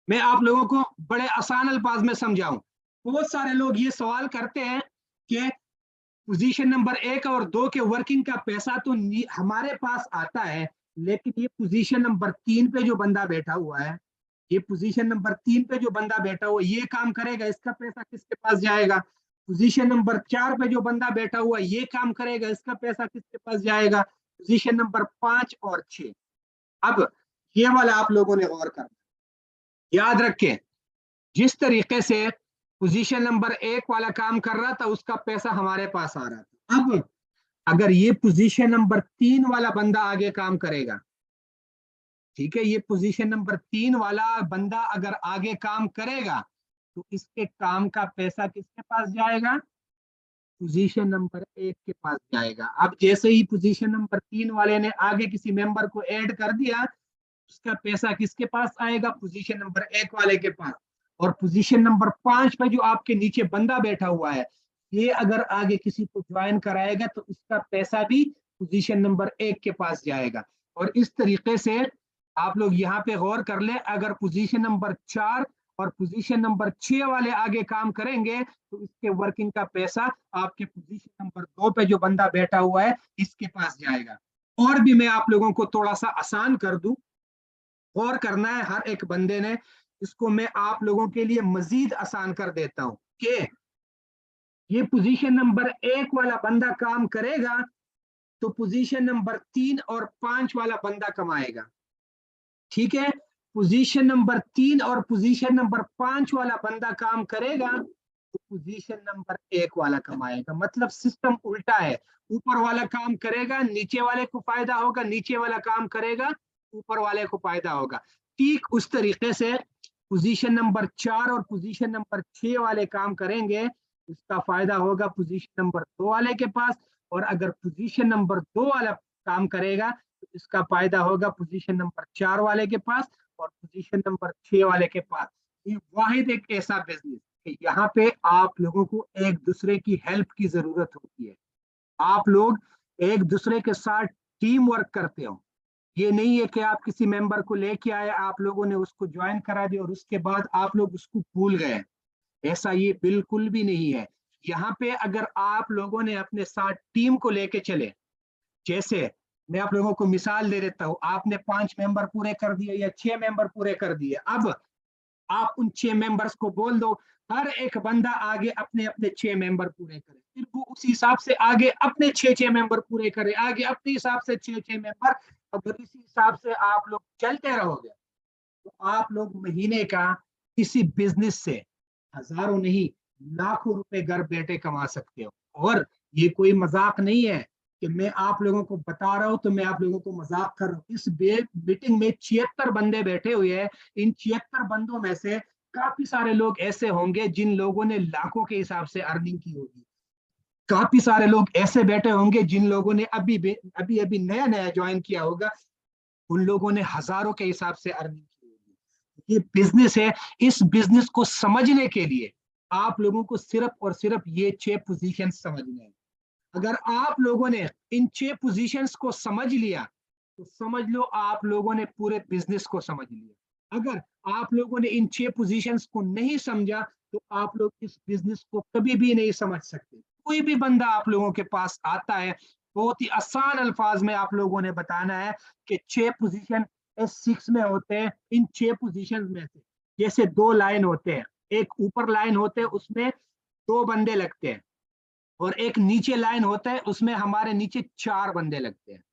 [SPEAKER 1] मैं आप लोगों को बड़े आसान अल्फाज में समझाऊं। बहुत सारे लोग ये सवाल करते हैं कि पोजीशन नंबर 1 और 2 के वर्किंग का पैसा तो हमारे पास आता है, लेकिन ये पोजीशन नंबर 3 पे जो बंदा बैठा हुआ है, ये पोजीशन नंबर 3 पे जो बंदा बैठा हुआ है, ये काम करेगा, इसका पैसा किसके पास जाएगा? पोजीशन नंबर 4 पे जो बंदा बैठा हुआ है, ये काम करेगा, इसका पैसा किसके पास जाएगा? पोजीशन नंबर 5 और 6। अब ये वाला आप लोगों ने गौर करना, याद रखें, जिस तरीके से पोजीशन नंबर 1 वाला काम कर रहा था उसका पैसा हमारे पास आ रहा था। अब अगर ये पोजीशन नंबर 3 वाला बंदा आगे काम करेगा, ठीक है, ये पोजीशन नंबर 3 वाला बंदा अगर आगे काम करेगा तो इसके काम का पैसा किसके पास जाएगा? पोजीशन नंबर 1 के पास जाएगा। अब जैसे ही पोजीशन नंबर 3 वाले ने आगे किसी मेंबर को ऐड कर दिया, उसका पैसा किसके पास आएगा? पोजीशन नंबर 1 वाले के पास। और पोजीशन नंबर 5 पे जो आपके नीचे बंदा बैठा हुआ है, ये अगर आगे किसी को ज्वाइन कराएगा तो इसका पैसा भी पोजीशन नंबर 1 के पास जाएगा। और इस तरीके से आप लोग यहाँ पे गौर कर ले, अगर पोजीशन नंबर 4 और पोजीशन नंबर 6 वाले आगे काम करेंगे तो इसके वर्किंग का पैसा आपके पोजीशन नंबर 2 पे जो बंदा बैठा हुआ है इसके पास जाएगा। और भी मैं आप लोगों को थोड़ा सा आसान कर दूं, और करना है हर एक बंदे ने, इसको मैं आप लोगों के लिए मजीद आसान कर देता हूं कि ये पोजीशन नंबर 1 वाला बंदा काम करेगा तो पोजीशन नंबर 3 और 5 वाला बंदा कमाएगा। ठीक है, पोजीशन नंबर 3 और पोजीशन नंबर 5 वाला बंदा काम करेगा तो पोजीशन नंबर 1 वाला कमाएगा। मतलब सिस्टम उल्टा है, ऊपर वाला काम करेगा नीचे वाले को फायदा होगा, नीचे वाला काम करेगा ऊपर वाले को फायदा होगा। ठीक उस तरीके से पोजीशन नंबर 4 और पोजीशन नंबर 6 वाले काम करेंगे, इसका फायदा होगा पोजीशन नंबर 2 वाले के पास, और अगर पोजीशन नंबर 2 वाला काम करेगा तो इसका फायदा होगा पोजीशन नंबर 4 वाले के पास और पोजीशन नंबर 6 वाले के पास। ये वाहिद एक ऐसा बिजनेस कि यहाँ पे आप लोगों को एक दूसरे की हेल्प की जरूरत होती है, आप लोग एक दूसरे के साथ टीम वर्क करते हो। ये नहीं है कि आप किसी मेंबर को लेके आए, आप लोगों ने उसको ज्वाइन करा दिया और उसके बाद आप लोग उसको भूल गए, ऐसा ये बिल्कुल भी नहीं है। यहाँ पे अगर आप लोगों ने अपने साथ टीम को लेके चले, जैसे मैं आप लोगों को मिसाल दे देता हूँ, आपने 5 मेंबर पूरे कर दिए या 6 मेंबर पूरे कर दिए, अब आप उन 6 मेंबर्स को बोल दो हर एक बंदा आगे अपने अपने 6 मेंबर पूरे करे, फिर वो उस हिसाब से आगे अपने 6 मेंबर पूरे करे, आगे अपने हिसाब से 6 मेंबर। अगर इसी हिसाब से आप लोग चलते रहोगे तो आप लोग महीने का किसी बिजनेस से हजारों नहीं लाखों रुपए घर बैठे कमा सकते हो। और ये कोई मजाक नहीं है कि मैं आप लोगों को बता रहा हूं तो मैं आप लोगों को मजाक कर रहा हूं। इस मीटिंग में 76 बंदे बैठे हुए हैं, इन 76 बंदों में से काफी सारे लोग ऐसे होंगे जिन लोगों ने लाखों के हिसाब से अर्निंग की होगी, काफी सारे लोग ऐसे बैठे होंगे जिन लोगों ने अभी अभी नया नया ज्वाइन किया होगा, उन लोगों ने हजारों के हिसाब से अर्निंग की होगी। ये बिजनेस है, इस बिजनेस को समझने के लिए आप लोगों को सिर्फ और सिर्फ ये 6 पोजीशन समझने हैं। अगर आप लोगों ने इन 6 पोजीशंस को समझ लिया तो समझ लो आप लोगों ने पूरे बिजनेस को समझ लिया। अगर आप लोगों ने इन 6 पोजीशंस को नहीं समझा तो आप लोग इस बिजनेस को कभी भी नहीं समझ सकते। कोई भी बंदा आप लोगों के पास आता है, बहुत ही आसान अल्फाज में आप लोगों ने बताना है कि 6 पोजीशन S6 में होते हैं, इन 6 पोजीशन में से जैसे 2 लाइन होते हैं, एक ऊपर लाइन होते हैं उसमें 2 बंदे लगते हैं और एक नीचे लाइन होता है उसमें हमारे नीचे 4 बंदे लगते हैं।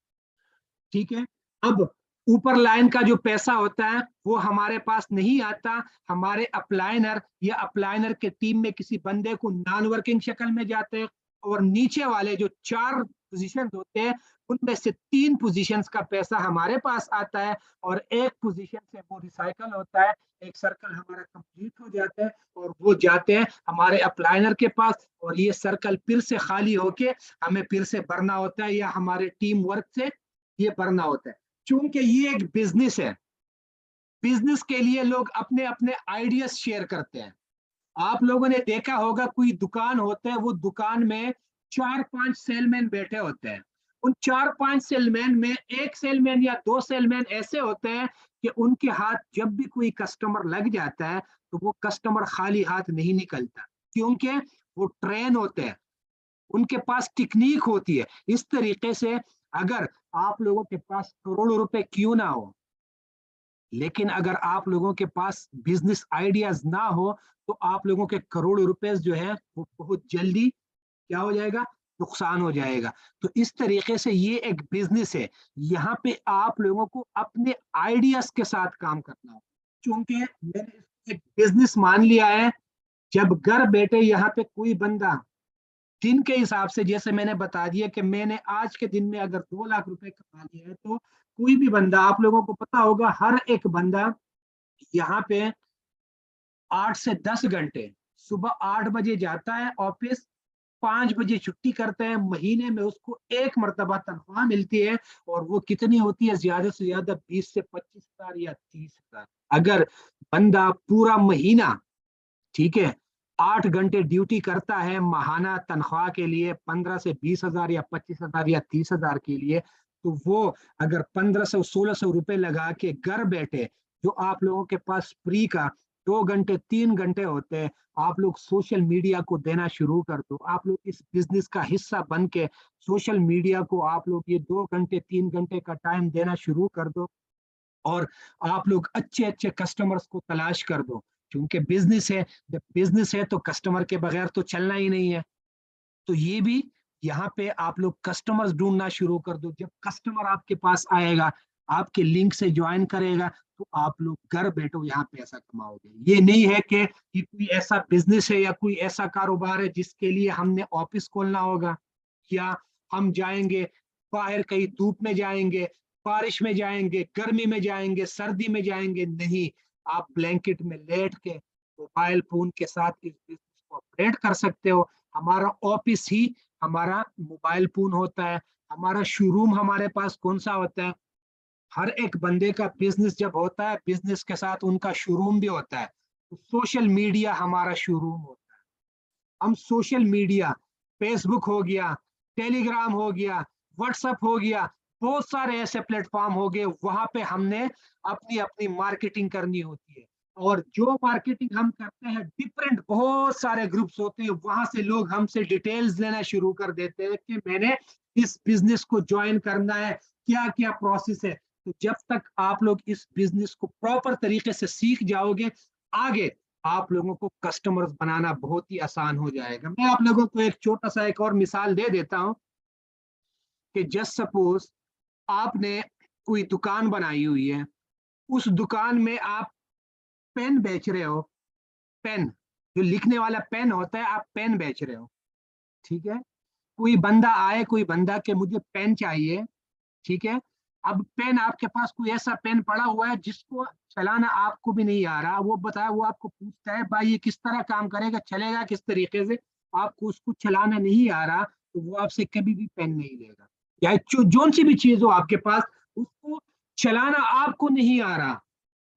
[SPEAKER 1] ठीक है, अब ऊपर लाइन का जो पैसा होता है वो हमारे पास नहीं आता, हमारे अप्लाइनर या अप्लाइनर के टीम में किसी बंदे को नॉन वर्किंग शक्ल में जाते हैं, और नीचे वाले जो 4 पोजीशन होते हैं उनमें से 3 पोजीशंस का पैसा हमारे पास आता है और एक पोजीशन से वो रिसाइकल होता है, एक सर्कल हमारा कंप्लीट हो जाता है और वो जाते हैं हमारे अप्लाइनर के पास, और ये सर्कल फिर से खाली होके हमें फिर से भरना होता है या हमारे टीम वर्क से ये भरना होता है। चूंकि ये एक बिजनेस है, बिजनेस के लिए लोग अपने अपने आइडियाज शेयर करते हैं। आप लोगों ने देखा होगा कोई दुकान होता है, वो दुकान में 4-5 सेलमैन बैठे होते हैं, उन 4-5 सेलमैन में एक सेलमैन या 2 सेलमैन ऐसे होते हैं कि उनके हाथ जब भी कोई कस्टमर लग जाता है तो वो कस्टमर खाली हाथ नहीं निकलता, क्योंकि वो ट्रेन होते हैं, उनके पास टेक्निक होती है। इस तरीके से अगर आप लोगों के पास करोड़ों रुपए क्यों ना हो, लेकिन अगर आप लोगों के पास बिजनेस आइडियाज ना हो तो आप लोगों के करोड़ों रुपए जो है वो बहुत जल्दी क्या हो जाएगा, नुकसान हो जाएगा। तो इस तरीके से ये एक बिजनेस है, यहाँ पे आप लोगों को अपने आइडियाज के साथ काम करना हो। क्योंकि मैंने इसको एक बिजनेस मान लिया है, जब घर बैठे यहाँ पे कोई बंदा दिन के हिसाब से, जैसे मैंने बता दिया कि मैंने आज के दिन में अगर 2 लाख रुपए कमा लिए है तो कोई भी बंदा, आप लोगों को पता होगा हर एक बंदा यहाँ पे 8 से 10 घंटे, सुबह 8 बजे जाता है ऑफिस, 5 बजे छुट्टी करते हैं, महीने में उसको एक मर्तबा तनख्वाह मिलती है और वो कितनी होती है, ज्यादा से ज्यादा 20 से 25 हजार या 30 हजार। अगर बंदा पूरा महीना, ठीक है, 8 घंटे ड्यूटी करता है माहाना तनख्वाह के लिए 15 से 20 हजार या 25 हजार या 30 हजार के लिए, तो वो अगर 1500-1600 रुपए लगा के घर बैठे जो आप लोगों के पास फ्री का 2 घंटे 3 घंटे होते हैं, आप लोग सोशल मीडिया को देना शुरू कर दो। आप लोग इस बिजनेस का हिस्सा बन के सोशल मीडिया को आप लोग ये 2 घंटे 3 घंटे का टाइम देना शुरू कर दो, और आप लोग अच्छे अच्छे कस्टमर्स को तलाश कर दो, क्योंकि बिजनेस है, जब बिजनेस है तो कस्टमर के बगैर तो चलना ही नहीं है। तो ये भी यहाँ पे आप लोग कस्टमर्स ढूंढना शुरू कर दो। जब कस्टमर आपके पास आएगा, आपके लिंक से ज्वाइन करेगा, तो आप लोग घर बैठो यहाँ पैसा कमाओगे। ये नहीं है कि ये कोई ऐसा बिजनेस है या कोई ऐसा कारोबार है जिसके लिए हमने ऑफिस खोलना होगा, या हम जाएंगे बाहर कहीं धूप में जाएंगे, बारिश में जाएंगे, गर्मी में जाएंगे, सर्दी में जाएंगे। नहीं, आप ब्लैंकेट में लेट के मोबाइल फोन के साथ इस बिजनेस को अपडेट कर सकते हो। हमारा ऑफिस ही हमारा मोबाइल फोन होता है, हमारा शोरूम हमारे पास कौन सा होता है। हर एक बंदे का बिजनेस जब होता है, बिजनेस के साथ उनका शोरूम भी होता है, तो सोशल मीडिया हमारा शोरूम होता है। हम सोशल मीडिया, फेसबुक हो गया, टेलीग्राम हो गया, व्हाट्सएप हो गया, बहुत सारे ऐसे प्लेटफॉर्म हो गए, वहां पे हमने अपनी अपनी मार्केटिंग करनी होती है। और जो मार्केटिंग हम करते हैं, डिफरेंट बहुत सारे ग्रुप्स होते हैं, वहां से लोग हमसे डिटेल्स लेना शुरू कर देते हैं कि मैंने इस बिजनेस को ज्वाइन करना है, क्या क्या प्रोसेस है। तो जब तक आप लोग इस बिजनेस को प्रॉपर तरीके से सीख जाओगे, आगे आप लोगों को कस्टमर्स बनाना बहुत ही आसान हो जाएगा। मैं आप लोगों को एक छोटा सा एक और मिसाल दे देता हूं कि जस्ट सपोज आपने कोई दुकान बनाई हुई है, उस दुकान में आप पेन बेच रहे हो, पेन, जो लिखने वाला पेन होता है, आप पेन बेच रहे हो, ठीक है। कोई बंदा आए, कोई बंदा के मुझे पेन चाहिए, ठीक है। अब पेन आपके पास कोई ऐसा पेन पड़ा हुआ है जिसको चलाना आपको भी नहीं आ रहा, वो बताया, वो आपको पूछता है भाई ये किस तरह काम करेगा, चलेगा किस तरीके से, आपको उसको चलाना नहीं आ रहा, तो वो आपसे कभी भी पेन नहीं लेगा। या जो जोन सी भी चीज हो आपके पास, उसको चलाना आपको नहीं आ रहा,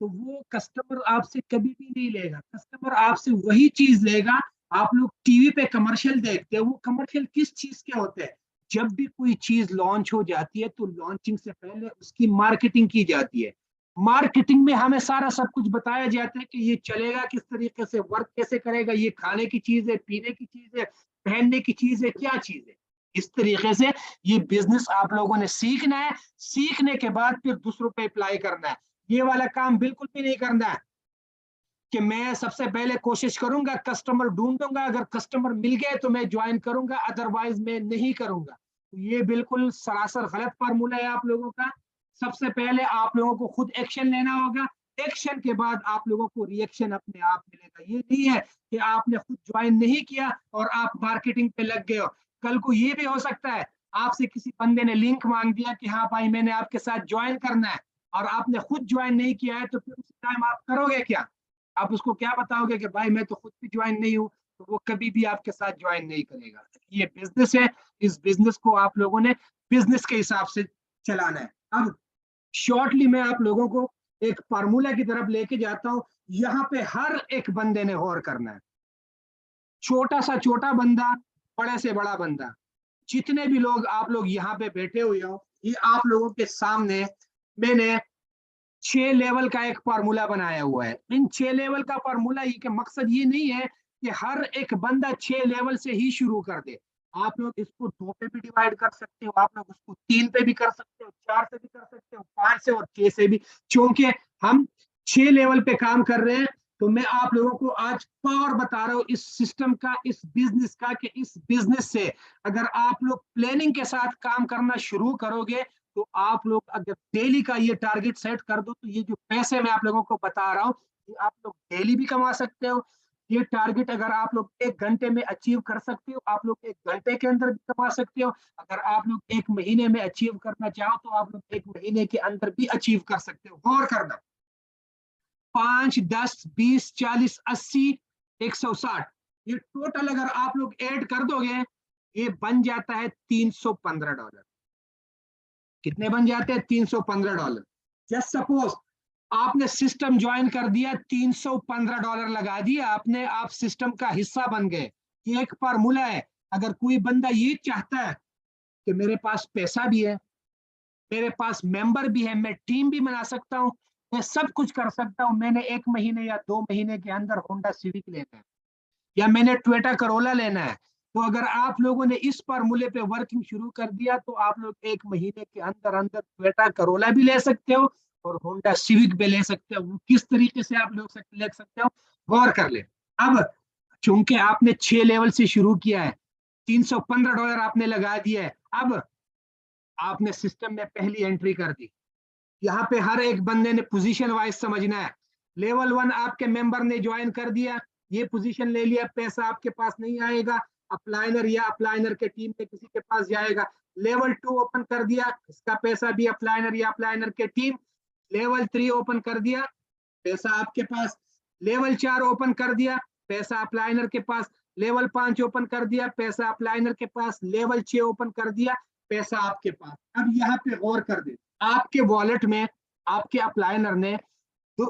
[SPEAKER 1] तो वो कस्टमर आपसे कभी भी नहीं लेगा। कस्टमर आपसे वही चीज लेगा। आप लोग टीवी पे कमर्शियल देखते हो, वो कमर्शियल किस चीज के होते हैं, जब भी कोई चीज लॉन्च हो जाती है तो लॉन्चिंग से पहले उसकी मार्केटिंग की जाती है। मार्केटिंग में हमें सारा सब कुछ बताया जाता है कि ये चलेगा किस तरीके से, वर्क कैसे करेगा, ये खाने की चीज है, पीने की चीज है, पहनने की चीज है, क्या चीज है। इस तरीके से ये बिजनेस आप लोगों ने सीखना है, सीखने के बाद फिर दूसरों पे अप्लाई करना है। ये वाला काम बिल्कुल भी नहीं करना है कि मैं सबसे पहले कोशिश करूंगा, कस्टमर ढूंढूंगा, अगर कस्टमर मिल गए तो मैं ज्वाइन करूंगा, अदरवाइज मैं नहीं करूंगा। तो ये बिल्कुल सरासर गलत फार्मूला है आप लोगों का। सबसे पहले आप लोगों को खुद एक्शन लेना होगा, एक्शन के बाद आप लोगों को रिएक्शन अपने आप मिलेगा। ये नहीं है कि आपने खुद ज्वाइन नहीं किया और आप मार्केटिंग पे लग गए हो। कल को ये भी हो सकता है आपसे किसी बंदे ने लिंक मांग दिया कि हाँ भाई मैंने आपके साथ ज्वाइन करना है, और आपने खुद ज्वाइन नहीं किया है, तो फिर उस टाइम आप करोगे क्या? आप उसको क्या बताओगे कि भाई मैं तो खुद भी ज्वाइन नहीं हूँ, तो वो कभी भी आपके साथ ज्वाइन नहीं करेगा। ये बिजनेस है, इस बिजनेस को आप लोगों ने बिजनेस के हिसाब से चलाना है। अब शॉर्टली मैं आप लोगों को एक फार्मूला की तरफ लेके जाता हूँ, यहाँ पे हर एक बंदे ने गौर करना है, छोटा सा छोटा बंदा, बड़े से बड़ा बंदा, जितने भी लोग आप लोग यहाँ पे बैठे हुए हो, ये आप लोगों के सामने मैंने 6 लेवल का एक फार्मूला बनाया हुआ है। इन 6 लेवल का फार्मूला ये का मकसद ये नहीं है कि हर एक बंदा 6 लेवल से ही शुरू कर दे। आप लोग इसको 2 पे भी डिवाइड कर सकते हो, आप लोग उसको 3 पे भी कर सकते हो, 4 से भी कर सकते हो, 5 से और 6 से भी। क्योंकि हम 6 लेवल पे काम कर रहे हैं, तो मैं आप लोगों को आज पावर बता रहा हूँ इस सिस्टम का, इस बिजनेस का, कि इस बिजनेस से अगर आप लोग प्लानिंग के साथ काम करना शुरू करोगे, तो आप लोग अगर डेली का ये टारगेट सेट कर दो, तो ये जो पैसे मैं आप लोगों को बता रहा हूँ, ये आप लोग डेली भी कमा सकते हो। ये टारगेट अगर आप लोग 1 घंटे में अचीव कर सकते हो, आप लोग 1 घंटे के अंदर भी कमा सकते हो। अगर आप लोग 1 महीने में अचीव करना चाहो, तो आप लोग 1 महीने के अंदर भी अचीव कर सकते हो। गौर करना, 5, 10, 20, 40, 80, 160, ये टोटल अगर आप लोग ऐड कर दोगे, ये बन जाता है $315। कितने बन जाते हैं? $315। जस्ट सपोज आपने सिस्टम ज्वाइन कर दिया, $315 लगा दिया आपने, आप सिस्टम का हिस्सा बन गए। ये एक फार्मूला है। अगर कोई बंदा ये चाहता है कि मेरे पास पैसा भी है, मेरे पास मेंबर भी है, मैं टीम भी बना सकता हूँ, मैं सब कुछ कर सकता हूँ, मैंने 1 महीने या 2 महीने के अंदर होंडा सिविक लेना है या मैंने टोयोटा करोला लेना है। तो अगर आप लोगों ने इस फॉर्मूले पे वर्किंग शुरू कर दिया तो आप लोग 1 महीने के अंदर अंदर टोयोटा करोला भी ले सकते हो और होंडा सिविक भी ले सकते हो। वो किस तरीके से आप लोग ले सकते हो, गौर कर ले। अब चूंकि आपने 6 लेवल से शुरू किया है, $315 आपने लगा दिया है, अब आपने सिस्टम में पहली एंट्री कर दी। यहाँ पे हर एक बंदे ने पोजीशन वाइज समझना है। लेवल 1 आपके मेंबर ने ज्वाइन कर दिया, ये पोजीशन ले लिया, पैसा आपके पास नहीं आएगा, अपलाइनर या अपलाइनर के टीम में किसी के पास जाएगा। लेवल 2 ओपन कर दिया, इसका पैसा भी अपलाइनर या अपलाइनर के टीम। लेवल 3 ओपन कर दिया, पैसा आपके पास। लेवल 4 ओपन कर दिया, पैसा अपलाइनर के पास। लेवल 5 ओपन कर दिया, पैसा अपलाइनर के पास। लेवल 6 ओपन कर दिया, पैसा आपके पास। अब यहाँ पे गौर कर दे, आपके वॉलेट में आपके अपलाइनर ने तो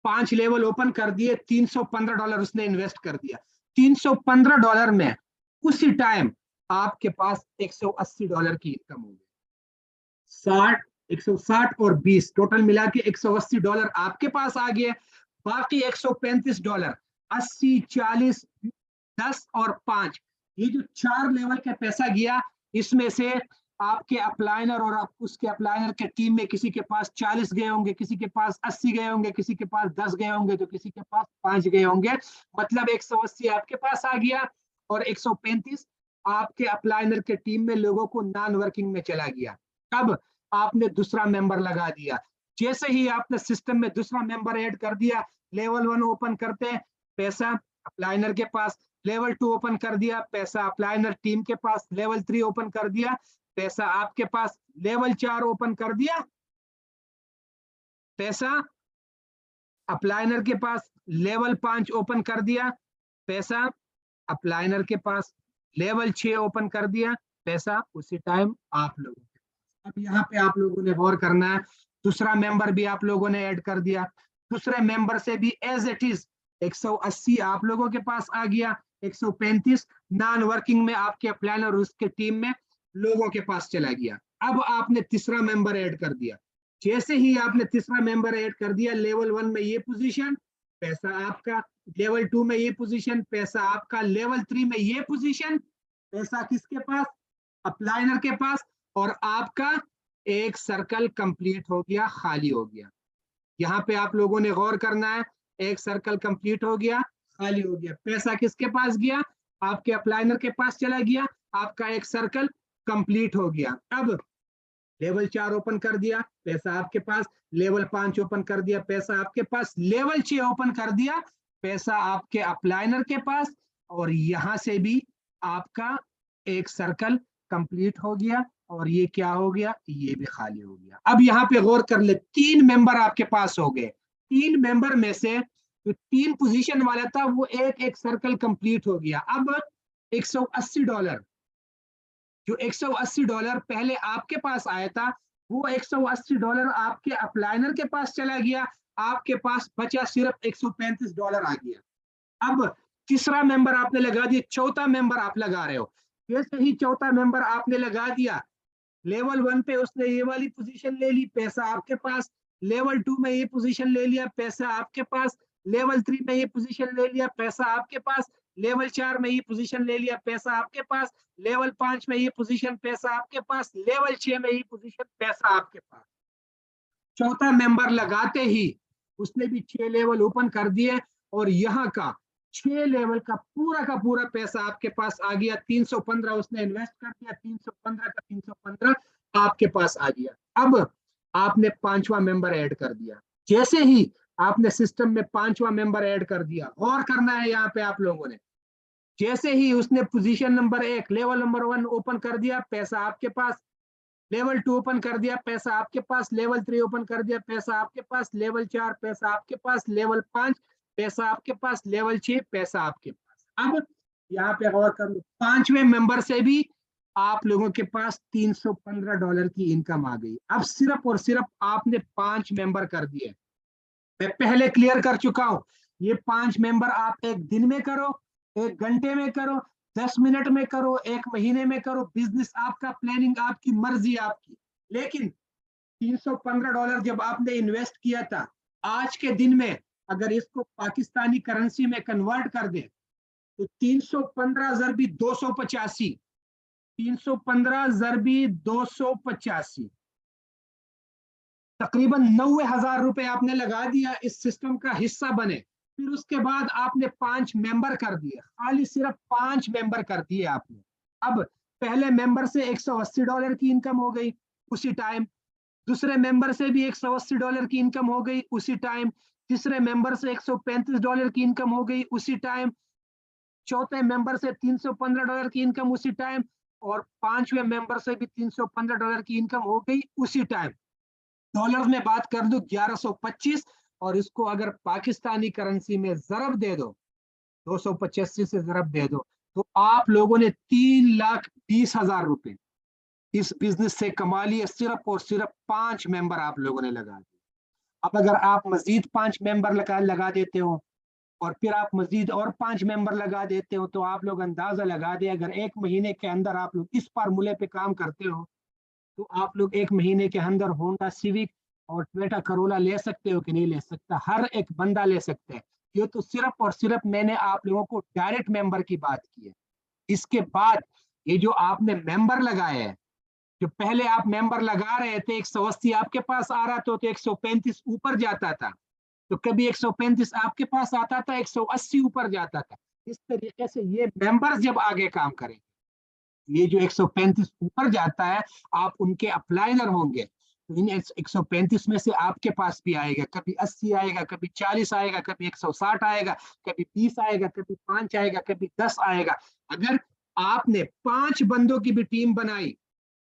[SPEAKER 1] 5 लेवल ओपन कर दिए, $315 उसने इन्वेस्ट कर दिया। $315 में उसी टाइम आपके पास $180 की इनकम हो गई। 160 और 20 टोटल मिला के $180 आपके पास आ गया। बाकी $135, 80, 40, 10 और 5, ये जो 4 लेवल का पैसा गया, इसमें से आपके अपलाइनर और आप उसके अपलाइनर के टीम में किसी के पास 40 गए होंगे, किसी के पास 80 गए होंगे, किसी के पास 10 गए होंगे, तो किसी के पास 5 गए होंगे। मतलब 180 आपके पास आ गया और 135 आपके अपलाइनर के टीम में लोगों को नॉन वर्किंग में चला गया। अब आपने दूसरा मेंबर लगा दिया। जैसे ही आपने सिस्टम में दूसरा मेंबर ऐड कर दिया, लेवल 1 ओपन करते हैं, पैसा अपलाइनर के पास। लेवल 2 ओपन कर दिया, पैसा अपलाइनर टीम के पास। लेवल 3 ओपन कर दिया, पैसा आपके पास। लेवल 4 ओपन कर दिया, पैसा अपलाइनर के पास। लेवल 5 ओपन कर दिया, पैसा अपलाइनर के पास। लेवल 6 ओपन कर दिया, पैसा उसी टाइम आप लोगों के पास। अब यहाँ पे आप लोगों ने गौर करना है, दूसरा मेंबर भी आप लोगों ने ऐड कर दिया। दूसरे मेंबर से भी एज इट इज 180 आप लोगों के पास आ गया, 135 नॉन वर्किंग में आपके प्लानर और उसके टीम में लोगों के पास चला गया। अब आपने तीसरा मेंबर ऐड कर दिया। जैसे ही आपने तीसरा मेंबर ऐड कर दिया, लेवल 1 में ये पोजीशन, पैसा आपका। लेवल 2 में ये पोजीशन, पैसा आपका। लेवल 3 में ये पोजीशन, पैसा किसके पास, अपलाइनर के पास। और आपका एक सर्कल कंप्लीट हो गया, खाली हो गया। यहाँ पे आप लोगों ने गौर करना है, एक सर्कल कंप्लीट हो गया, खाली हो गया। पैसा किसके पास गया, आपके अपलाइनर के पास चला गया, आपका एक सर्कल कंप्लीट हो गया। अब लेवल 4 ओपन कर दिया, पैसा आपके पास। लेवल 5 ओपन कर दिया, पैसा आपके पास। लेवल 6 ओपन कर दिया, पैसा आपके अपलाइनर के पास। और यहां से भी आपका एक सर्कल कंप्लीट हो गया और ये क्या हो गया, ये भी खाली हो गया। अब यहाँ पे गौर कर ले, 3 मेंबर आपके पास हो गए। 3 मेंबर में से जो 3 पोजीशन वाला था वो एक एक सर्कल कंप्लीट हो गया। अब $180, जो $180 पहले आपके पास आया था, वो $180 आपके अपलाइनर के पास चला गया, आपके पास बचा सिर्फ $135 आ गया। अब तीसरा मेंबर आपने लगा दिया, चौथा मेंबर आप लगा रहे हो। जैसे ही चौथा मेंबर आपने लगा दिया, लेवल 1 पे उसने ये वाली पोजीशन ले ली, पैसा आपके पास। लेवल 2 में ये पोजीशन ले लिया, पैसा आपके पास। लेवल 3 में ये पोजीशन ले लिया, पैसा आपके पास। लेवल 4 में ये पोजीशन ले लिया, पैसा आपके पास। लेवल 5 में ये पोजीशन, पैसा आपके पास। लेवल 6 में ये पोजीशन, पैसा आपके पास। चौथा मेंबर लगाते ही उसने भी 6 लेवल ओपन कर दिए और यहाँ का 6 लेवल का पूरा पैसा आपके पास आ गया। 315 उसने इन्वेस्ट कर दिया, 315 का 315 आपके पास आ गया। अब आपने 5वां मेंबर ऐड कर दिया। जैसे ही आपने सिस्टम में 5वां मेंबर ऐड कर दिया, गौर करना है यहाँ पे आप लोगों ने, जैसे ही उसने position number 1 level number 1 open कर दिया, पैसा आपके पास। लेवल 2 ओपन कर दिया, पैसा आपके पास। लेवल 3 ओपन कर दिया, पैसा आपके पास। लेवल 4 पैसा आपके पास। लेवल 5 पैसा आपके पास। लेवल 6 पैसा आपके पास। अब यहाँ पे गौर कर लो, 5वें मेंबर से भी आप लोगों के पास $315 की इनकम आ गई। अब सिर्फ और सिर्फ आपने 5 मेंबर कर दिए। मैं पहले क्लियर कर चुका हूं, ये 5 मेंबर आप एक दिन में करो, 1 घंटे में करो, 10 मिनट में करो, 1 महीने में करो, बिजनेस आपका, प्लानिंग आपकी, मर्जी आपकी। लेकिन $315 जब आपने इन्वेस्ट किया था, आज के दिन में अगर इसको पाकिस्तानी करेंसी में कन्वर्ट कर दे तो 315 ज़रबी 285, 315 ज़रबी 285, तकरीबन 90,000 रुपए आपने लगा दिया इस सिस्टम का हिस्सा बने। फिर उसके बाद आपने 5 मेंबर कर दिए, खाली सिर्फ 5 मेंबर कर दिए आपने। अब पहले मेंबर से $180 की इनकम हो गई उसी टाइम, दूसरे मेंबर से भी $180 की इनकम हो गई उसी टाइम, तीसरे मेंबर से $135 की इनकम हो गई उसी टाइम, चौथे मेंबर से $315 की इनकम उसी टाइम, और पांचवें मेंबर से भी $315 की इनकम हो गई उसी टाइम। डॉलर में बात कर दो 1125, और इसको अगर पाकिस्तानी करेंसी में जरब दे दो, 285 से जरब दे दो, तो आप लोगों ने 3,20,000 रुपए इस बिजनेस से कमा लिए, सिर्फ और सिर्फ 5 मेंबर आप लोगों ने लगा दिए। अब अगर आप मजीद 5 मेंबर लगा देते हो, और फिर आप मजीद और 5 मेंबर लगा देते हो, तो आप लोग अंदाजा लगा दे, अगर एक महीने के अंदर आप लोग इस फार्मूले पे काम करते हो, तो आप लोग एक महीने के अंदर होंडा सिविक और टोयोटा करोला ले सकते हो कि नहीं ले सकता? हर एक बंदा ले सकता है। ये तो सिर्फ और सिर्फ मैंने आप लोगों को डायरेक्ट मेंबर की बात की है। इसके बाद ये जो आपने मेंबर लगाए हैं, जो पहले आप मेंबर लगा रहे थे, 180 आपके पास आ रहा था तो 135 ऊपर जाता था, तो कभी 135 आपके पास आता था, 180 ऊपर जाता था। इस तरीके से ये मेंबर्स जब आगे काम करें, ये जो 135 ऊपर जाता है, आप उनके अप्लाइनर होंगे, तो इन 135 में से आपके पास भी आएगा, कभी 80 आएगा, कभी 40 आएगा, कभी 160 आएगा, कभी 20 आएगा, कभी 5 आएगा, कभी 10 आएगा। अगर आपने 5 बंदों की भी टीम बनाई,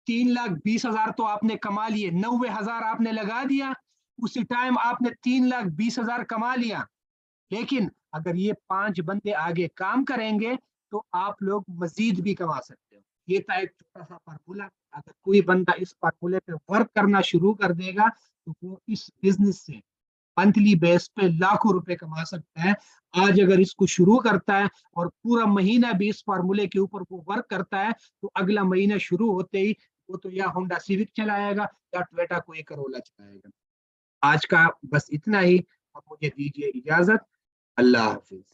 [SPEAKER 1] 3,20,000 तो आपने कमा लिए, 90,000 आपने लगा दिया, उसी टाइम आपने 3,20,000 कमा लिया। लेकिन अगर ये 5 बंदे आगे काम करेंगे, तो आप लोग मजीद भी कमा सकते हो। ये था एक छोटा सा फार्मूला। अगर कोई बंदा इस फार्मूले पे वर्क करना शुरू कर देगा, तो वो इस बिजनेस से मंथली बेस पे लाखों रुपए कमा सकता है। आज अगर इसको शुरू करता है और पूरा महीना भी इस फार्मूले के ऊपर वो वर्क करता है, तो अगला महीना शुरू होते ही वो तो या होंडा सिविक चलाएगा या टोयोटा कोई करोला चलाएगा। आज का बस इतना ही। अब मुझे दीजिए इजाजत। अल्लाह हाफिज।